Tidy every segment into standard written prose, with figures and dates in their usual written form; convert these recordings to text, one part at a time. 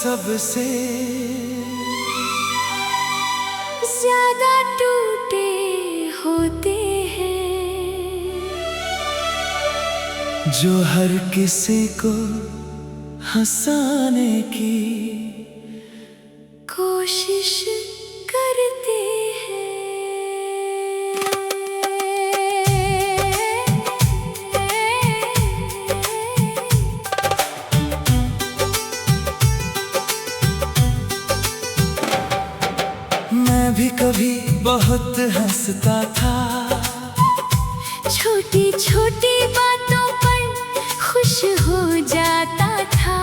सबसे ज्यादा टूटे होते हैं, जो हर किसी को हंसाने की कोशिश करते हैं। मैं भी कभी बहुत हंसता था, छोटी छोटी बातों पर खुश हो जाता था,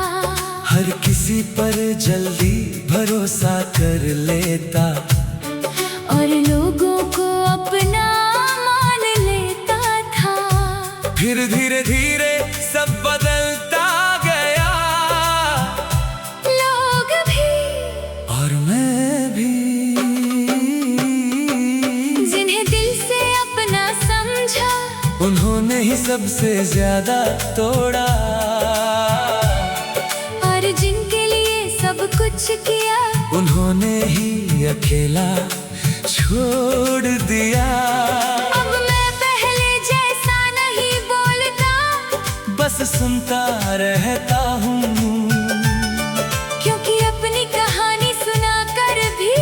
हर किसी पर जल्दी भरोसा कर लेता, और लोगों को अपना मान लेता था। फिर धीरे धीरे सब बदलता गया, लोग भी और मैं भी। जिन्हें दिल से अपना समझा, उन्होंने ही सबसे ज्यादा तोड़ा, और जिनके लिए सब कुछ किया, उन्होंने ही अकेला छोड़ दिया। अब मैं पहले जैसा नहीं बोलता, बस सुनता रहता हूँ, क्योंकि अपनी कहानी सुनाकर भी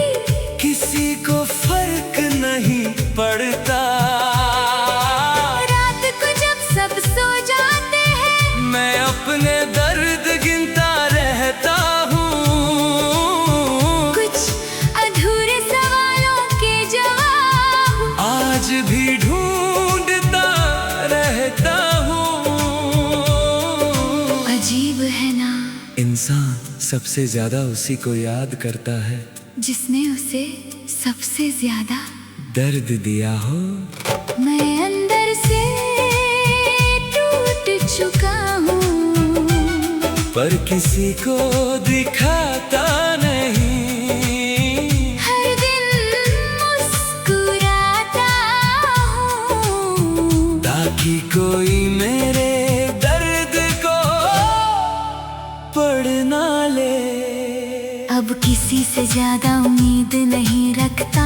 किसी को फर्क नहीं पड़ता। रात को जब सब सो जाते हैं, मैं अपने दर्द गिनता रहता हूँ, कुछ अधूरे सवालों के जवाब आज भी ढूंढता रहता हूँ। अजीब है ना, इंसान सबसे ज्यादा उसी को याद करता है जिसने उसे सबसे ज्यादा दर्द दिया हो। मैं अंदर से टूट चुका हूँ, पर किसी को दिखाता नहीं, हर दिन मुस्कुराता हूँ, ताकि कोई मेरे दर्द को पढ़ ना ले। अब किसी से ज्यादा उम्मीद नहीं रखता,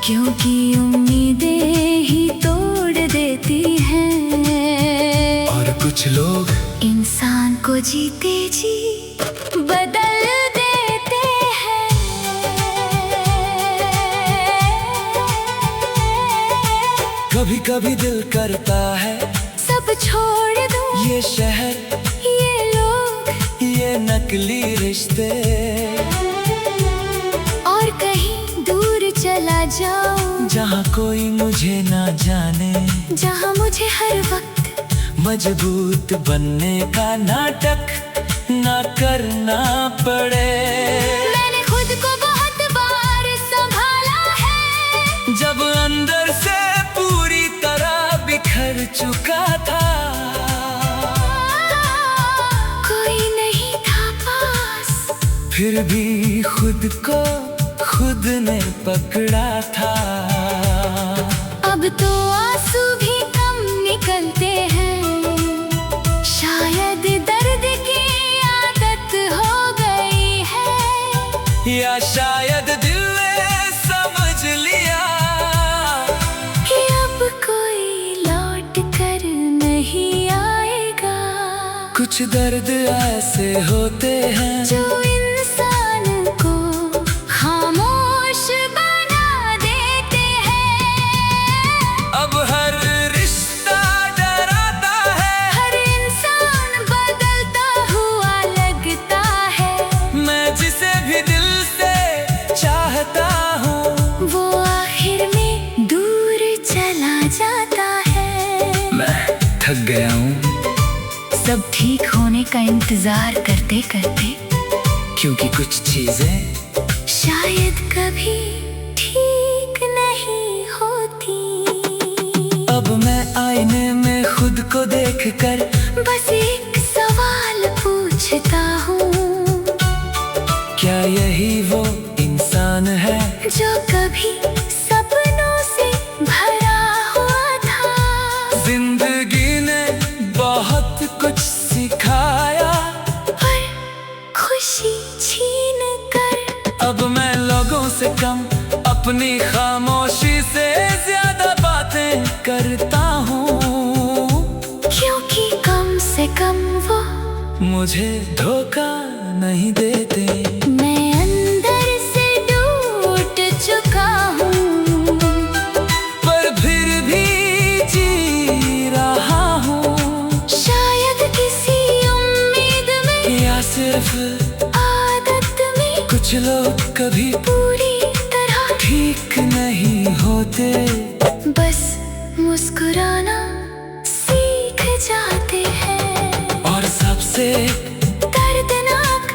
क्योंकि उम्मीदें ही तोड़ देती हैं, और कुछ लोग इंसान को जीते जी बदल देते हैं। कभी कभी दिल करता है सब छोड़ दूं, ये शहर, ये लोग, ये नकली रिश्ते, और कहीं दूर चला जाऊं, जहाँ कोई मुझे ना जाने, जहाँ मुझे हर वक्त मजबूत बनने का नाटक ना करना पड़े। मैंने खुद को बहुत बार संभाला है, जब अंदर से पूरी तरह बिखर चुका था, कोई नहीं था पास, फिर भी खुद को खुद ने पकड़ा था। अब तो आंसू भी कम निकलते हैं, शायद दर्द की आदत हो गई है, या शायद दिल ने समझ लिया कि अब कोई लौट कर नहीं आएगा। कुछ दर्द ऐसे होते हैं जो इंसान को खामोश बना देते हैं। अब हर रिश्ता डराता है, हर इंसान बदलता हुआ लगता है, मैं जिसे भी दिल से चाहता हूँ, वो आखिर में दूर चला जाता है। मैं थक गया हूँ, सब ठीक होने का इंतजार करते करते, क्योंकि कुछ चीजें शायद कभी ठीक नहीं होती। अब मैं आईने में खुद को देखकर बस एक सवाल पूछता हूँ, क्या यही वो इंसान है जो कभी सपनों से भरा हुआ था? जिंदगी ने बहुत कुछ सिखाया, पर खुश अपनी खामोशी से ज्यादा बातें करता हूँ, क्योंकि कम से कम वो मुझे धोखा नहीं देते। मैं अंदर से टूट चुका हूँ, पर फिर भी जी रहा हूँ। शायद किसी उम्मीद में या सिर्फ आदत में कुछ लोग कभी पूरी तरह ठीक नहीं होते। बस मुस्कुराना सीख जाते हैं। और सबसे दर्दनाक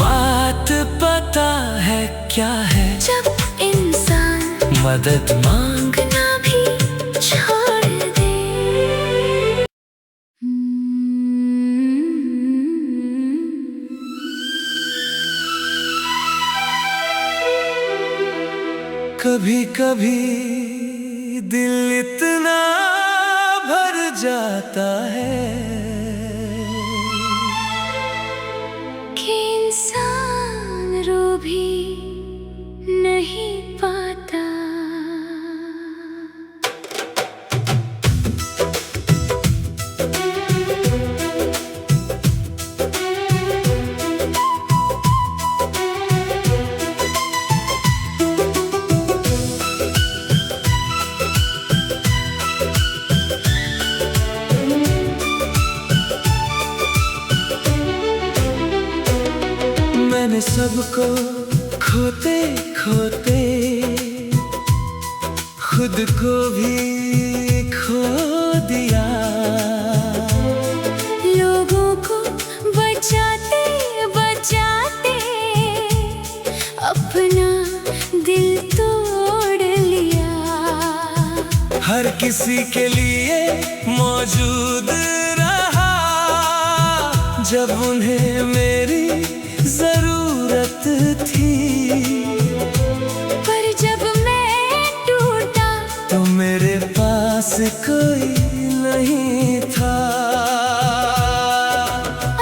बात पता है क्या है? जब इंसान मदद मांगना भी छोड़ दे। कभी कभी दिल इतना भर जाता है कि इंसान रो भी नहीं पाता। मैंने सबको खोते खोते खुद को भी खो दिया। लोगों को बचाते बचाते अपना दिल तोड़ लिया। हर किसी के लिए मौजूद रहा जब उन्हें मेरी जरूरत थी। पर जब मैं टूटा तो मेरे पास कोई नहीं था।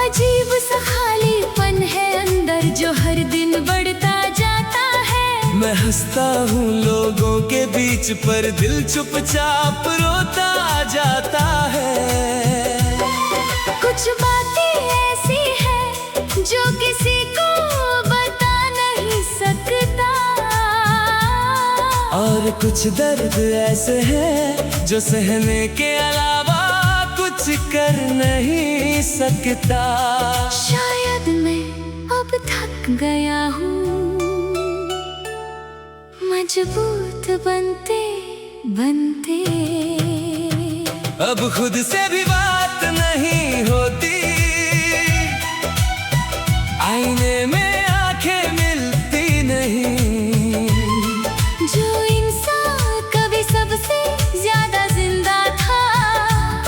अजीब सा खालीपन है अंदर जो हर दिन बढ़ता जाता है। मैं हंसता हूँ लोगों के बीच पर दिल चुपचाप रोता जाता है। कुछ बातें ऐसी हैं जो किसी को बता नहीं सकता। और कुछ दर्द ऐसे हैं जो सहने के अलावा कुछ कर नहीं सकता। शायद मैं अब थक गया हूँ, मजबूत बनते बनते। अब खुद से भी बात नहीं होती, आईने में आंखें मिलती नहीं। जो इंसान कभी सबसे ज्यादा जिंदा था,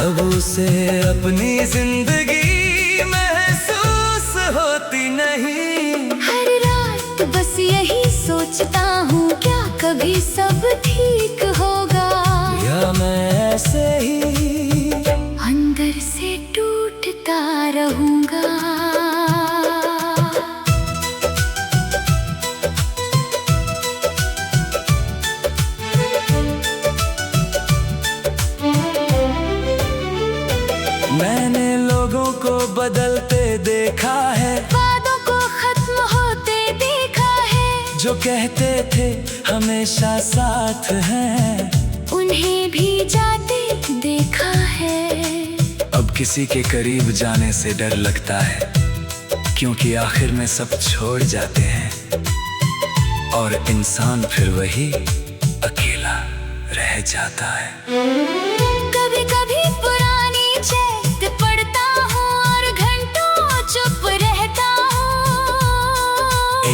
अब उसे अपनी जिंदगी महसूस होती नहीं। हर रात बस यही सोचता हूँ, क्या कभी सब ठीक होगा? या मैं ऐसे ही अंदर से टूटता रहूंगा। मैंने लोगों को बदलते देखा है, वादों को खत्म होते देखा है। जो कहते थे हमेशा साथ हैं, उन्हें भी जाते देखा है। अब किसी के करीब जाने से डर लगता है, क्योंकि आखिर में सब छोड़ जाते हैं और इंसान फिर वही अकेला रह जाता है। कभी कभी पुरानी चेत पढ़ता हूँ और घंटों चुप रहता हूँ।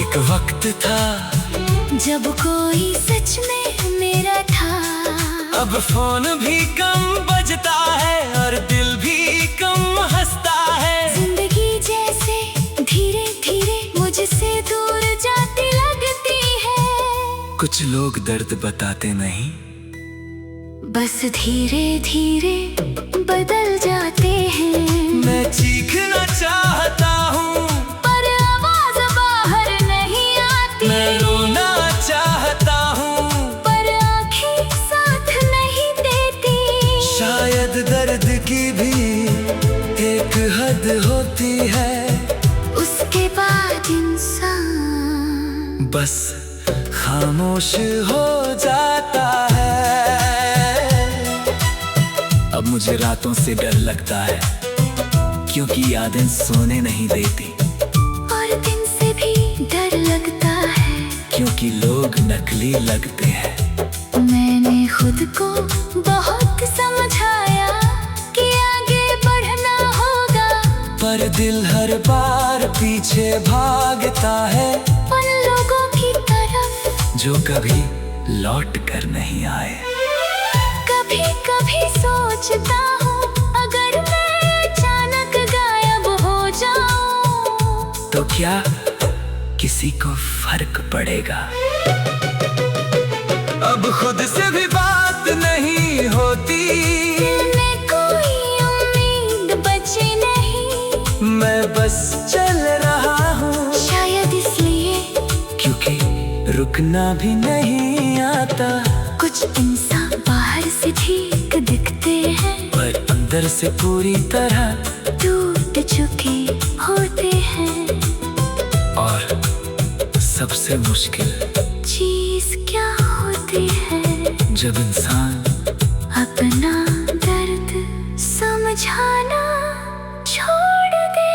एक वक्त था जब कोई सच में मेरा था। अब फोन भी कम बजता है और दिल भी कम हंसता है। जिंदगी जैसे धीरे धीरे मुझसे दूर जाती लगती है। कुछ लोग दर्द बताते नहीं, बस धीरे धीरे बदल जाते हैं। मैं चीखना चाहता हूँ पर आवाज बाहर नहीं आती। मैं रोना चाहता हूँ शायद दर्द की भी एक हद होती है, उसके बाद इंसान बस खामोश हो जाता है। अब मुझे रातों से डर लगता है, क्योंकि यादें सोने नहीं देती। और दिन से भी डर लगता है, क्योंकि लोग नकली लगते हैं। मैंने खुद को बहुत समझाया कि आगे बढ़ना होगा, पर दिल हर बार पीछे भागता है, उन लोगों की तरफ जो कभी लौट कर नहीं आए। कभी कभी सोचता हूँ, अगर मैं अचानक गायब हो जाऊं, तो क्या किसी को फर्क पड़ेगा? अब खुद से भी बात नहीं होती, दिल में कोई उम्मीद बची नहीं। मैं बस चल रहा हूँ, शायद इसलिए क्योंकि रुकना भी नहीं आता। कुछ इंसान बाहर से ठीक दिखते हैं, पर अंदर से पूरी तरह टूट चुके होते हैं। और सबसे मुश्किल चीज क्या होती है, जब इंसान अपना दर्द समझाना छोड़ दे।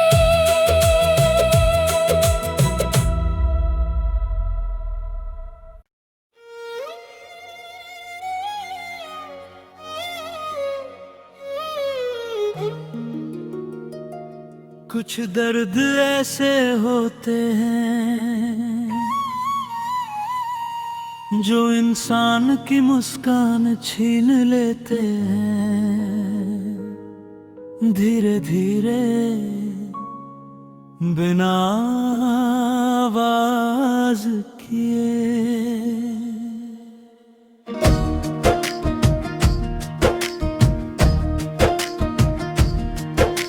कुछ दर्द ऐसे होते हैं जो इंसान की मुस्कान छीन लेते हैं, धीरे धीरे बिना आवाज किए।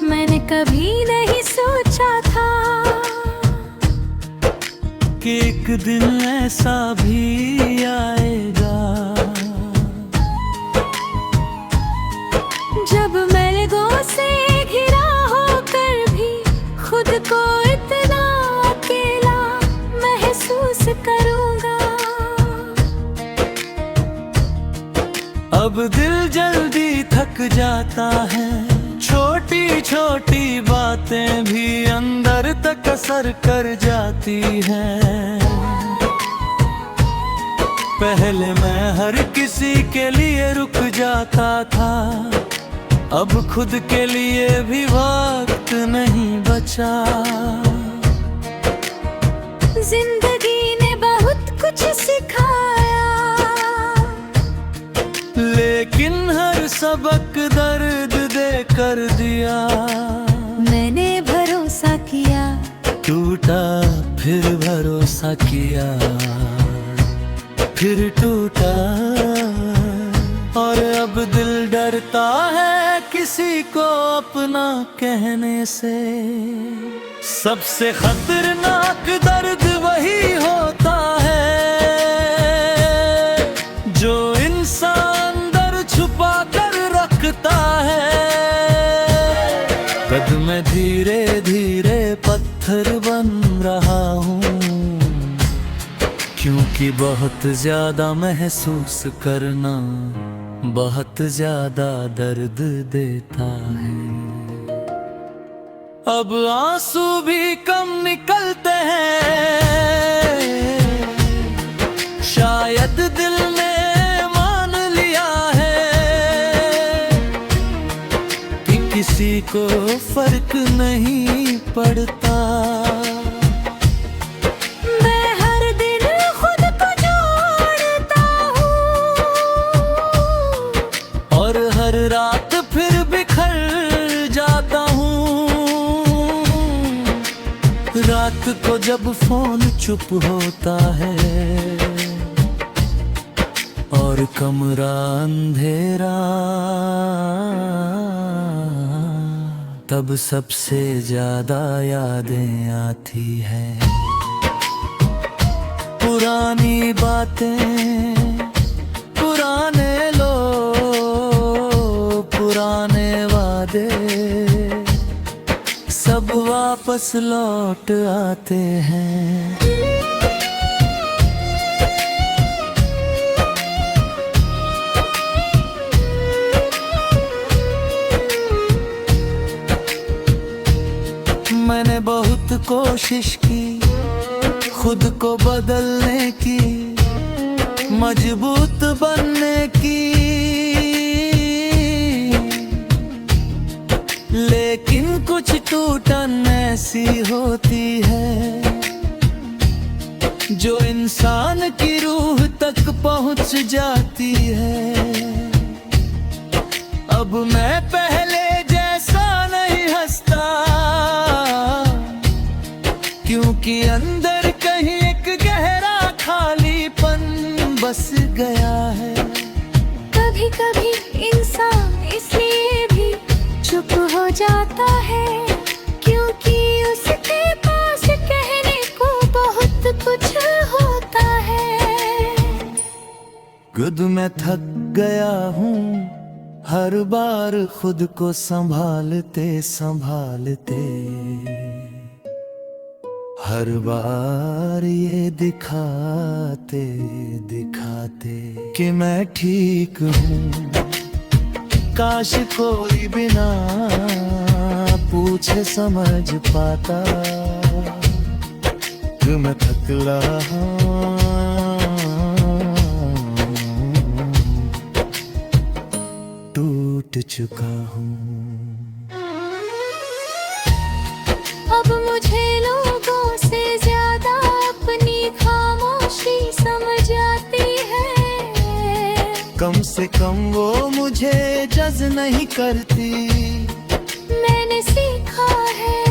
मैंने कभी नहीं सोचा था कि एक दिन ऐसा भी आएगा, जब मैं लोगों से घिरा होकर भी खुद को इतना अकेला महसूस करूंगा। अब दिल जल्दी थक जाता है, छोटी छोटी बातें भी अंदर तक असर कर जाती हैं। पहले मैं हर किसी के लिए रुक जाता था, अब खुद के लिए भी वक्त नहीं बचा। जिंदगी ने बहुत कुछ सिखाया, लेकिन हर सबक दर्द दे कर दिया। मैंने भरोसा किया, टूटा फिर भरोसा किया, फिर टूटा। और अब दिल डरता है किसी को अपना कहने से। सबसे खतरनाक दर्द वही होता है जो इंसान अंदर छुपा कर रखता है। कद में धीरे धीरे पत्थर बन रहा हूँ, क्योंकि बहुत ज्यादा महसूस करना बहुत ज्यादा दर्द देता है। अब आंसू भी कम निकलते हैं, शायद दिल ने मान लिया है कि किसी को फर्क नहीं पड़ता। रात फिर बिखर जाता हूँ। रात को जब फोन चुप होता है और कमरा अंधेरा, तब सबसे ज्यादा यादें आती हैं। पुरानी बातें, पुराने लोग, पुराने दे, सब वापस लौट आते हैं। मैंने बहुत कोशिश की खुद को बदलने की, मजबूत बनने की, लेकिन कुछ टूटन ऐसी होती है जो इंसान की रूह तक पहुंच जाती है। अब मैं पहले जैसा नहीं हंसता, क्योंकि अंदर कहीं एक गहरा खालीपन बस गया है। कभी कभी इंसान इसलिए भी चुप हो जाता है, क्योंकि उसके पास कहने को बहुत कुछ होता है। खुद मैं थक गया हूँ हर बार खुद को संभालते संभालते, हर बार ये दिखाते दिखाते कि मैं ठीक हूँ। काश कोई बिना पूछे समझ पाता कि मैं थक रहा टूट चुका हूँ। अब मुझे लोगों से ज्यादा अपनी खामोशी समझ आती है। कम से कम वो मुझे जज नहीं करती। मैंने सीखा है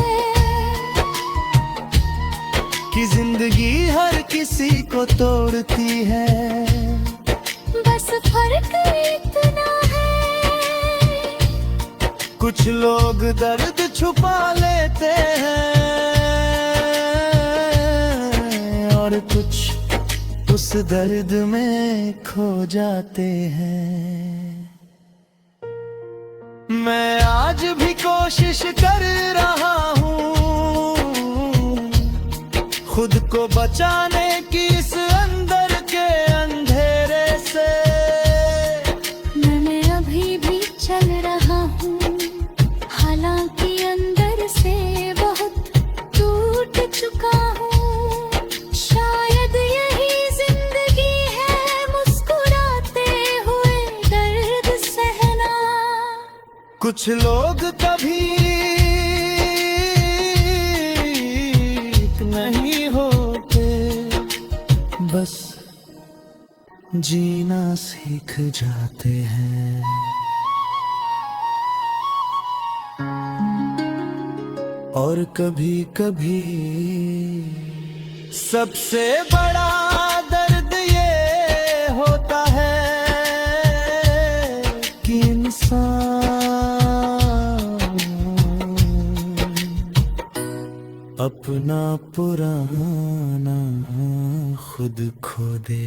कि जिंदगी हर किसी को तोड़ती है, बस फर्क इतना है कुछ लोग दर्द छुपा लेते हैं और कुछ उस दर्द में खो जाते हैं। मैं आज भी कोशिश कर रहा हूँ खुद को बचाने की इस अंदर के अंधेरे से। मैं अभी भी चल रहा हूँ, हालांकि अंदर से बहुत टूट चुका हूँ। शायद यही जिंदगी है, मुस्कुराते हुए दर्द सहना। कुछ लोग कभी नहीं होते, बस जीना सीख जाते हैं। और कभी कभी सबसे बड़ा दर्द ये होता है कि इंसान अपना पुराना खुद खो दे।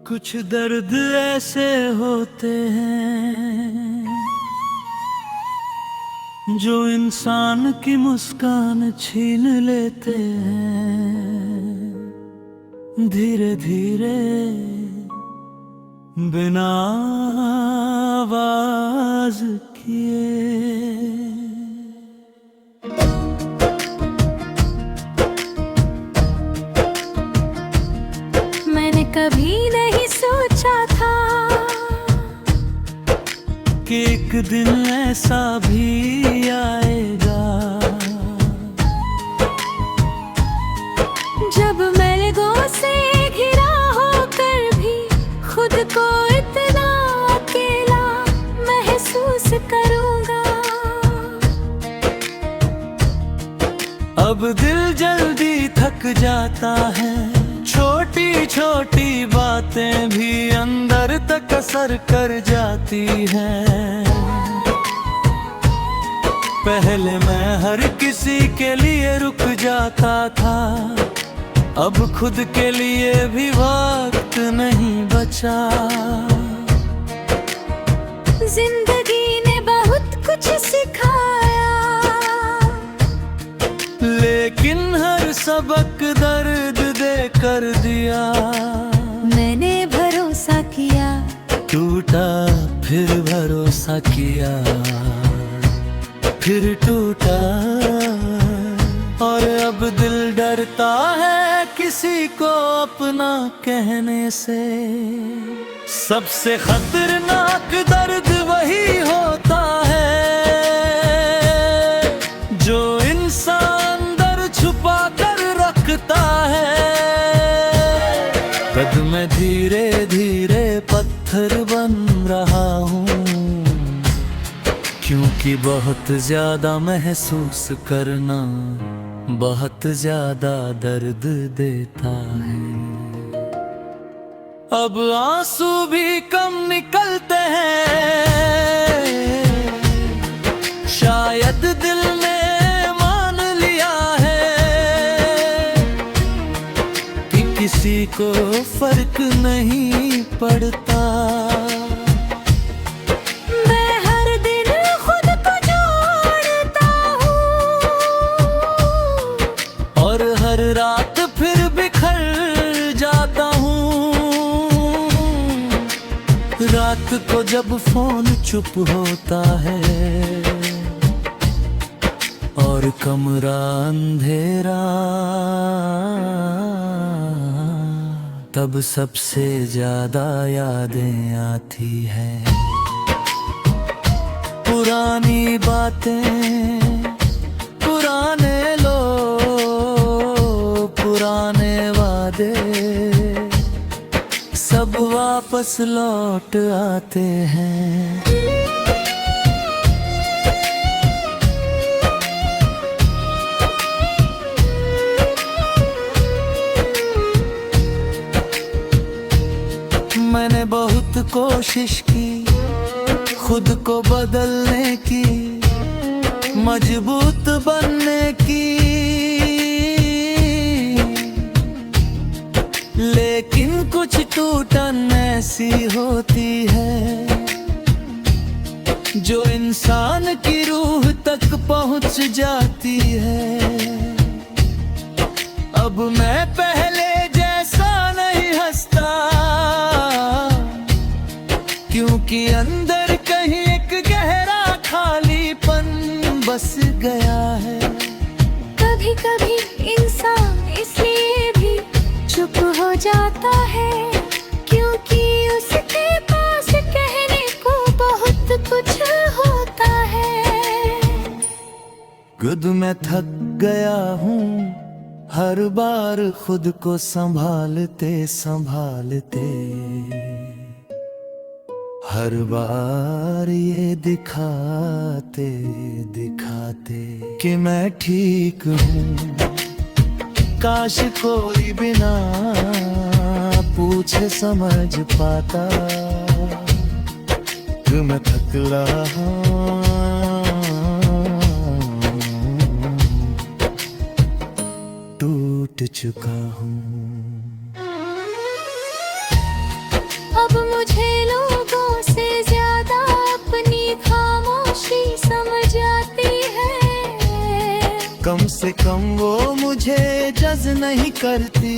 कुछ दर्द ऐसे होते हैं जो इंसान की मुस्कान छीन लेते हैं धीरे धीरे बिना आवाज किए। मैंने कभी नहीं सोचा था कि एक दिन ऐसा भी आएगा जब मैं लोगों से घिरा होकर भी खुद को इतना अकेला महसूस करूंगा। अब दिल जल्दी थक जाता है, छोटी छोटी छोटी बातें भी अंदर तक असर कर जाती हैं। पहले मैं हर किसी के लिए रुक जाता था, अब खुद के लिए भी वक्त नहीं बचा। जिंदगी ने बहुत कुछ सिखाया, लेकिन हर सबक दर्द दे कर दिया। मैंने भरोसा किया, टूटा फिर भरोसा किया, फिर टूटा। और अब दिल डरता है किसी को अपना कहने से। सबसे खतरनाक दर्द वही होता है जो इंसान अंदर छुपा कर रखता है। कद मैं धीरे धीरे पत्थर बन रहा हूँ, क्योंकि बहुत ज्यादा महसूस करना बहुत ज्यादा दर्द देता है। अब आंसू भी कम निकलते हैं, शायद दिल ने मान लिया है कि किसी को फर्क नहीं पड़ता। हर रात फिर बिखर जाता हूँ। रात को जब फोन चुप होता है और कमरा अंधेरा, तब सबसे ज्यादा यादें आती हैं। पुरानी बातें, पुराने पुराने वादे, सब वापस लौट आते हैं। मैंने बहुत कोशिश की खुद को बदलने की, मजबूत बनने की, लेकिन कुछ टूटन ऐसी होती है जो इंसान की रूह तक पहुंच जाती है। अब मैं पहले जैसा नहीं हंसता, क्योंकि अंदर कहीं एक गहरा खालीपन बस गया है। कभी कभी इंसान इसलिए भी चुप हो जाता है, क्योंकि उसके पास कहने को बहुत कुछ होता है। खुद मैं थक गया हूँ हर बार खुद को संभालते संभालते, हर बार ये दिखाते दिखाते कि मैं ठीक हूँ। काश कोई बिना पूछे समझ पाता कि मैं थक रहा टूट चुका हूँ। अब मुझे लोगों से ज्यादा अपनी खामोशी समझ आती है। कम से कम वो मुझे जज नहीं करती।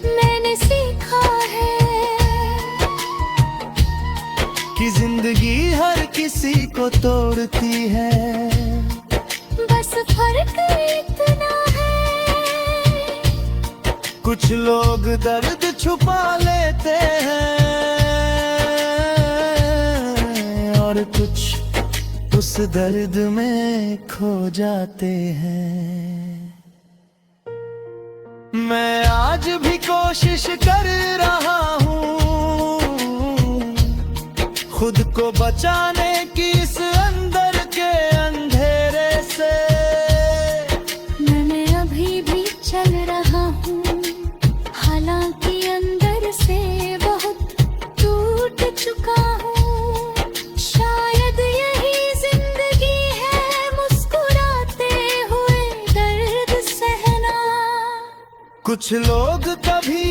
मैंने सीखा है कि जिंदगी हर किसी को तोड़ती है, बस फर्क इतना है कुछ लोग दर्द छुपा लेते हैं और कुछ उस दर्द में खो जाते हैं। मैं आज भी कोशिश कर रहा हूँ खुद को बचाने की इस अंदर के अंधेरे से। मैं अभी भी चल रहा हूँ, हालांकि कुछ लोग कभी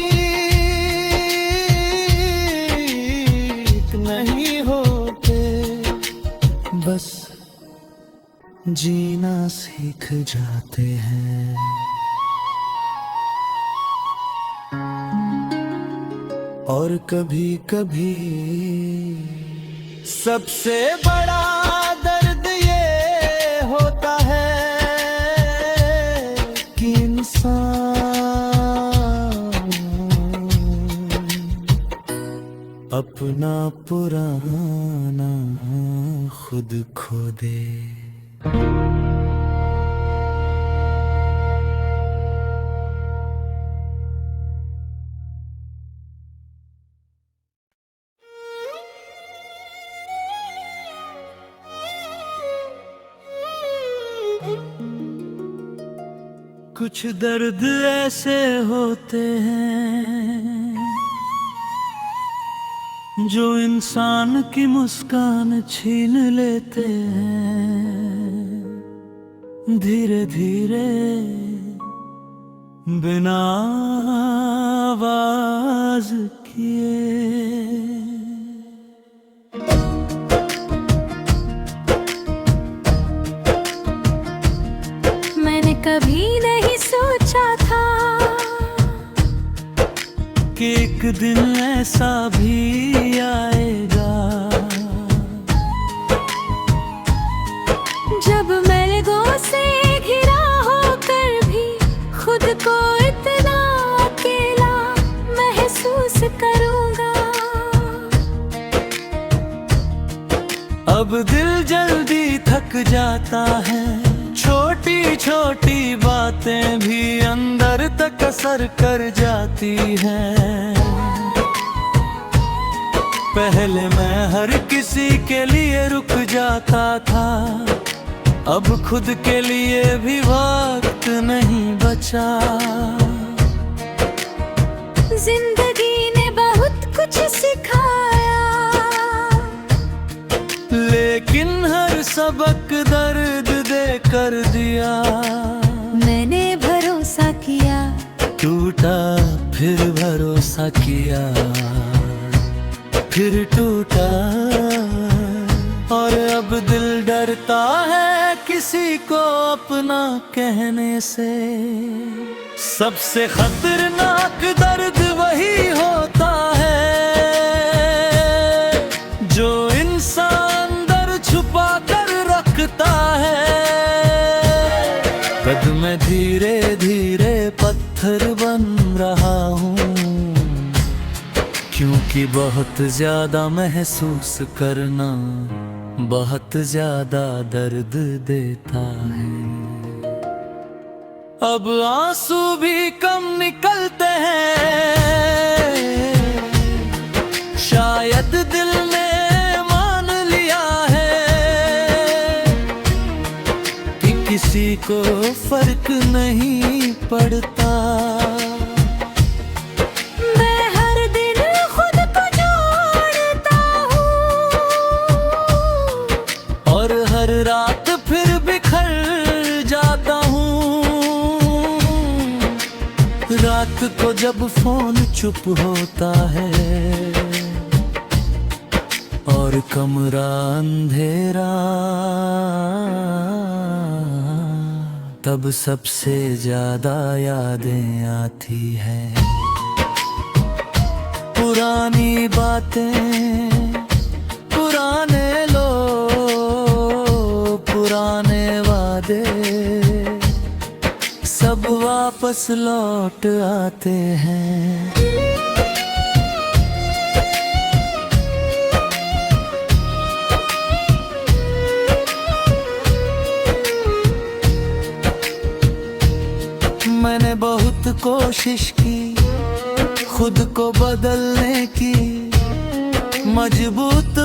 नहीं होते, बस जीना सीख जाते हैं। और कभी कभी सबसे बड़ा दर्द ये होता है कि इंसान अपना पुराना खुद खो दे। कुछ दर्द ऐसे होते हैं जो इंसान की मुस्कान छीन लेते हैं, धीरे धीरे बिना आवाज किए। मैंने कभी नहीं सोचा था कि एक दिन ऐसा भी आएगा जब मैं लोगों से घिरा होकर भी खुद को इतना अकेला महसूस करूंगा। अब दिल जल्दी थक जाता है, छोटी छोटी बातें भी अंदर तक असर कर जाती हैं। पहले मैं हर किसी के लिए रुक जाता था, अब खुद के लिए भी वक्त नहीं बचा। जिंदगी ने बहुत कुछ सिखाया, लेकिन हर सबक दर्द दे कर दिया। मैंने भरोसा किया, टूटा फिर भरोसा किया, फिर टूटा। और अब दिल डरता है किसी को अपना कहने से। सबसे खतरनाक दर्द वही होता है जो इंसान अंदर छुपा कर रखता है। कद मैं धीरे धीरे पत्थर बन रहा हूँ, क्योंकि बहुत ज्यादा महसूस करना बहुत ज्यादा दर्द देता है। अब आंसू भी कम निकलते हैं, शायद दिल ने मान लिया है कि किसी को फर्क नहीं पड़ता। हर रात फिर बिखर जाता हूँ। रात को जब फोन चुप होता है और कमरा अंधेरा, तब सबसे ज्यादा यादें आती हैं। पुरानी बातें, पुराने पुराने वादे सब वापस लौट आते हैं। मैंने बहुत कोशिश की खुद को बदलने की, मजबूत